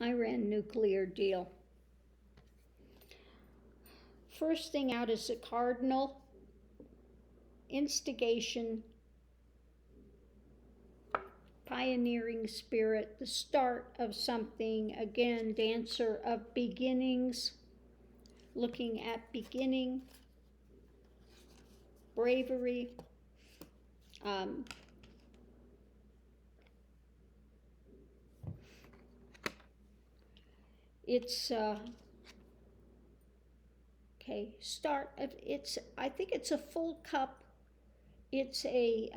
Iran nuclear deal. First thing out is the cardinal, instigation, pioneering spirit, the start of something. Again, dancer of beginnings, looking at beginning, bravery, it's okay, start of, it's, I think it's a full cup. It's a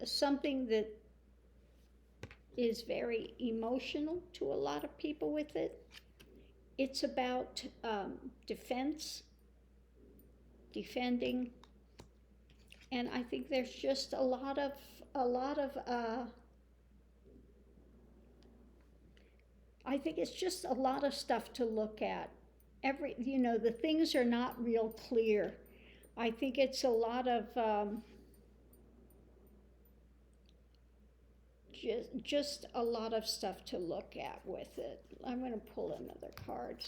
something that is very emotional to a lot of people with it. It's about defense, defending, and I think there's just a lot of I think it's just a lot of stuff to look at. The things are not real clear. I think it's a lot of just a lot of stuff to look at with it. I'm going to pull another card.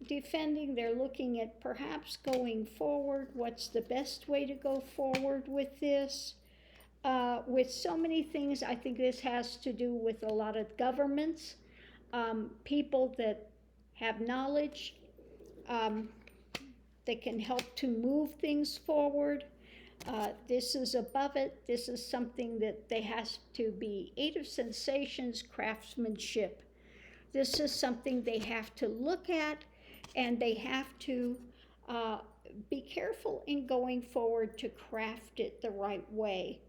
Defending, they're looking at perhaps going forward. What's the best way to go forward with this? With so many things, I think this has to do with a lot of governments, people that have knowledge, that can help to move things forward. This is above it. This is something that there has to be 8 of sensations, craftsmanship. This is something they have to look at, and they have to be careful in going forward to craft it the right way.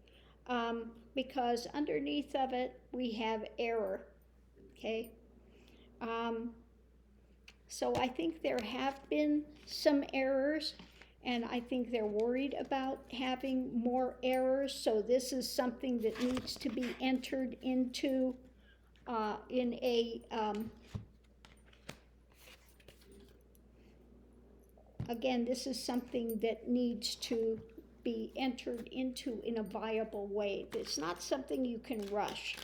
Because underneath of it, we have error, okay? So I think there have been some errors, and I think they're worried about having more errors. So this is something that needs to be entered into in a, again, this is something that needs to be entered into in a viable way. It's not something you can rush.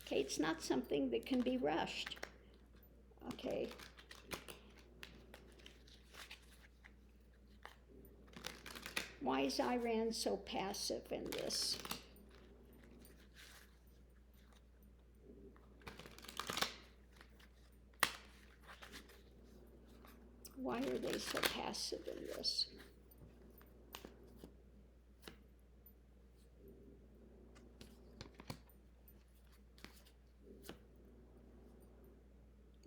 Okay, it's not something that can be rushed. Okay. Why is Iran so passive in this? Why are they so passive in this?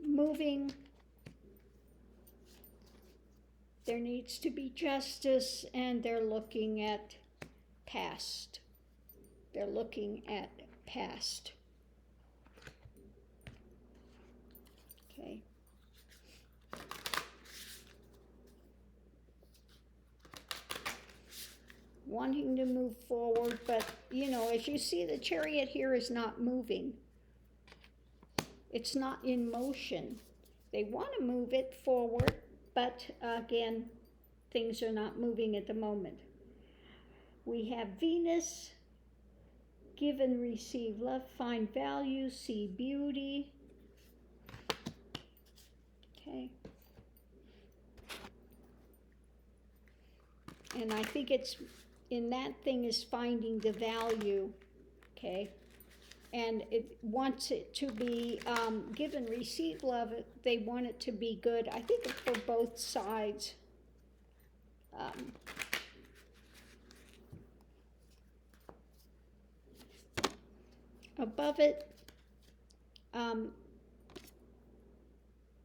Moving, there needs to be justice, and they're looking at past. They're looking at past. Okay. Wanting to move forward, but as you see, the Chariot here is not moving. It's not in motion. They want to move it forward, but again, things are not moving at the moment. We have Venus, give and receive love, find value, see beauty. Okay. And I think it's in that thing is finding the value, okay? And it wants it to be give and receive love. They want it to be good. I think for both sides. Above it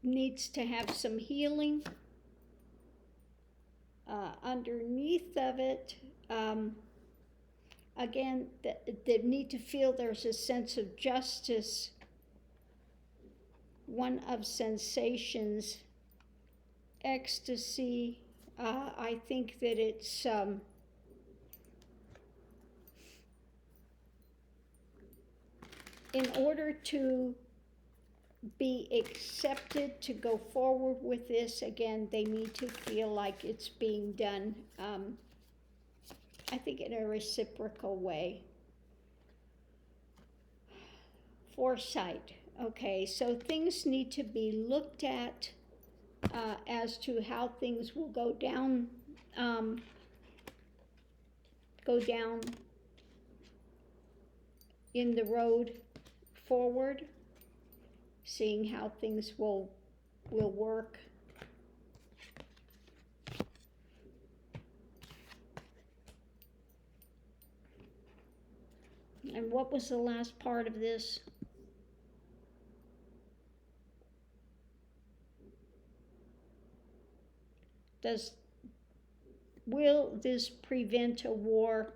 needs to have some healing. Underneath of it, again, they need to feel there's a sense of justice. One of sensations, ecstasy. I think that it's in order to be accepted to go forward with this, again, they need to feel like it's being done, I think in a reciprocal way. foresight. Okay, so things need to be looked at as to how things will go down in the road forward, seeing how things will work. And what was the last part of this? Will this prevent a war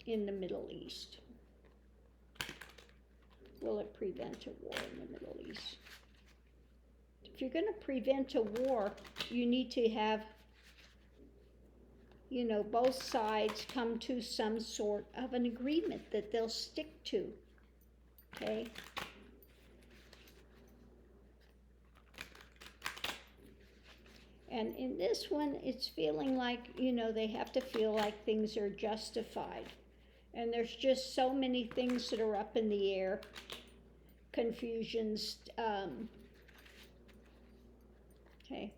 in the Middle East? Will it prevent a war in the Middle East? If you're going to prevent a war, you need to have, both sides come to some sort of an agreement that they'll stick to, okay? And in this one, it's feeling like, they have to feel like things are justified. And there's just so many things that are up in the air, confusions. Okay,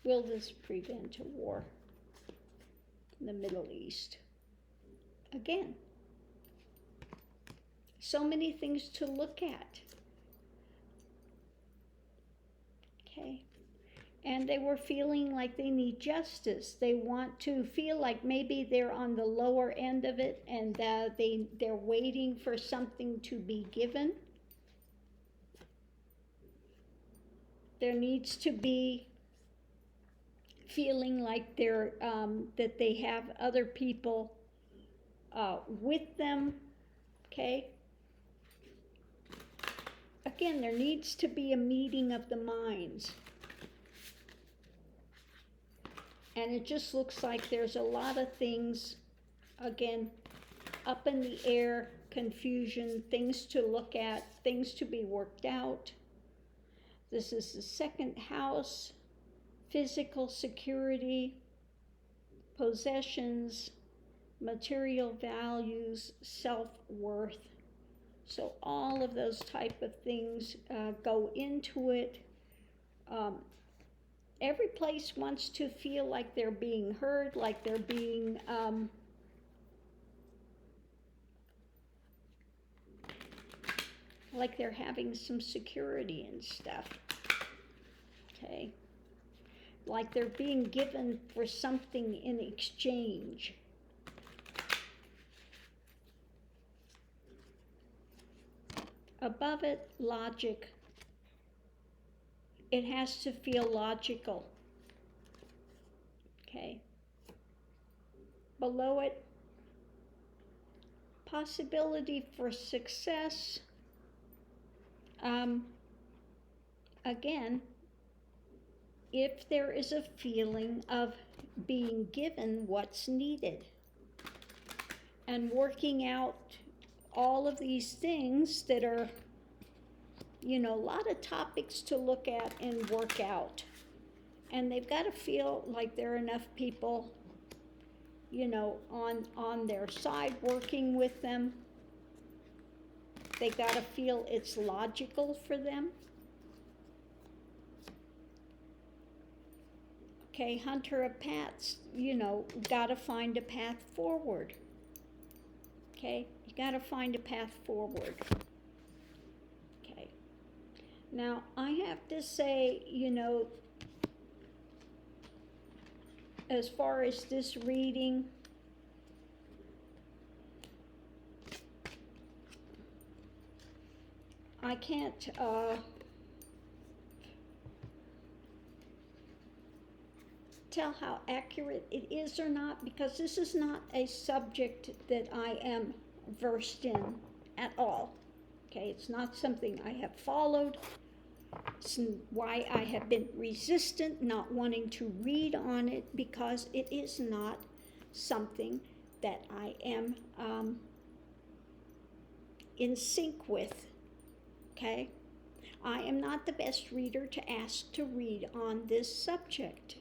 will this prevent a war in the Middle East? Again, so many things to look at. Okay. And they were feeling like they need justice. They want to feel like maybe they're on the lower end of it, and they're waiting for something to be given. There needs to be feeling like that they have other people with them. Okay. Again, there needs to be a meeting of the minds. And it just looks like there's a lot of things, again, up in the air, confusion, things to look at, things to be worked out. This is the second house, physical security, possessions, material values, self-worth. So all of those type of things go into it. Every place wants to feel like they're being heard, like they're being like they're having some security and stuff. Okay. Like they're being given for something in exchange. Above it, logic. It has to feel logical. Okay. Below it, possibility for success. Again, if there is a feeling of being given what's needed and working out all of these things that are, a lot of topics to look at and work out. And they've got to feel like there are enough people, on their side working with them. They got to feel it's logical for them. Okay, hunter of paths, got to find a path forward. Okay, you got to find a path forward. Okay. Now, I have to say, as far as this reading, I can't tell how accurate it is or not, because this is not a subject that I am versed in at all. Okay, it's not something I have followed. It's why I have been resistant, not wanting to read on it, because it is not something that I am in sync with. Okay, I am not the best reader to ask to read on this subject.